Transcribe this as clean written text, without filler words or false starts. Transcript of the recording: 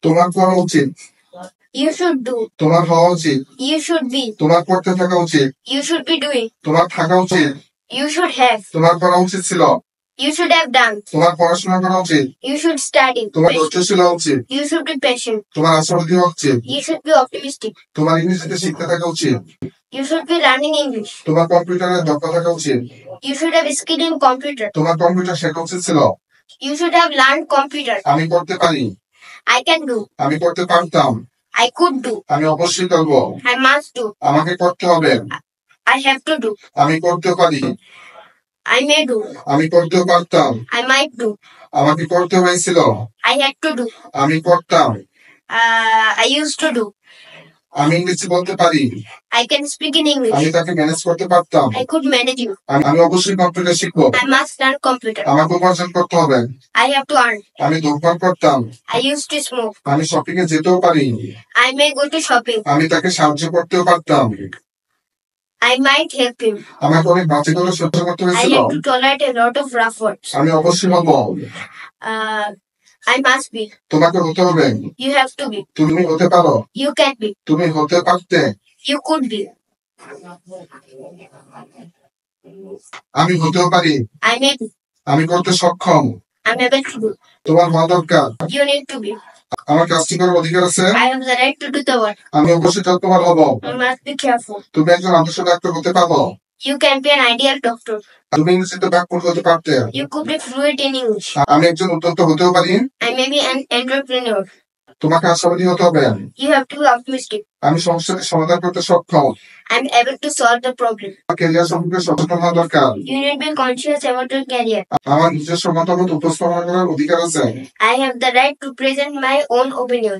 তোমার করা উচিত, You should do. তোমার হওয়া উচিত, You should be. তোমার করতে থাকা উচিত, You should be doing. তোমার থাকা উচিত, You should have. তোমার করা উচিত ছিল, You should have done. তোমার পড়াশোনা করা উচিত, You should study. তোমার ধৈর্যশীল হওয়া উচিত, You should be patient. তোমার আশাবাদী হওয়া উচিত, You should be optimistic. তোমার ইংরেজিতে শিখতে থাকা উচিত, You should be learning English. তোমার কম্পিউটারে দক্ষ থাকা উচিত, You should have skill in computer. তোমার কম্পিউটার শেখা উচিত ছিল। You should have learned computer. আমি করতে পারি, I can do. আমি করতে পারতাম, I could do. আমি অবশ্যই করবো, I must do. আমাকে করতে হবে, I have to do. আমি করতে পারি, I may do. আমি করতেও পারতাম, I might do. আমাকে করতে হয়েছিল, I had to do. আমি করতাম, I used to do. আমি ইংরেজি বলতে পারি, I can speak in আমি English. তাকে ম্যানেজ করতে পারতাম, I could manage you. আমি অবশ্যই কম্পিউটার শিখবো, I must learn computer. আমাকে উপার্জন করতে হবে, I have to earn. আমি ধূমপান করতাম, I used to smoke. আমি শপিং এ যেতেও পারি, I may go to shopping. আমি তাকে সাহায্য করতেও পারতাম, I might help him. আমাকে অনেক বাচ্চাগুলো সহ্য করতে I হয়েছিল, have to tolerate a lot of rough words. আমি অবশ্যই হব, I must be. তোমাকে হতে হবে, You have to be. তুমি হতে পারো, You can be. তুমি হতে পারতে, You could be. আমি হতেও পারি, I may be. আমি করতে সক্ষম, I'm able to do. তোমার হওয়া দরকার, You need to be. আমার কাজটি করার অধিকার আছে, I have the right to do the work. আমি অবশ্যই যত্নবান হব, You must be careful. তুমি একজন আদর্শ ডাক্তার হতে পারো, You can be an ideal doctor. তুমি ইংরেজিতে ব্যাকরণ হতে পারতে, You could be fluent in English. আমি একজন উদ্যোক্তা হতেও পারি, I may be an entrepreneur. তোমাকে আশাবাদী হতে হবে, You have to be optimistic. আমি সমস্যাটি সমাধান করতে সক্ষম, I'm able to solve the problem. Career সম্পর্কে সচেতন হওয়া দরকার, You need to be conscious about your career. আমার নিজস্ব মতামত উপস্থাপনা করার অধিকার আছে, I have the right to present my own opinion.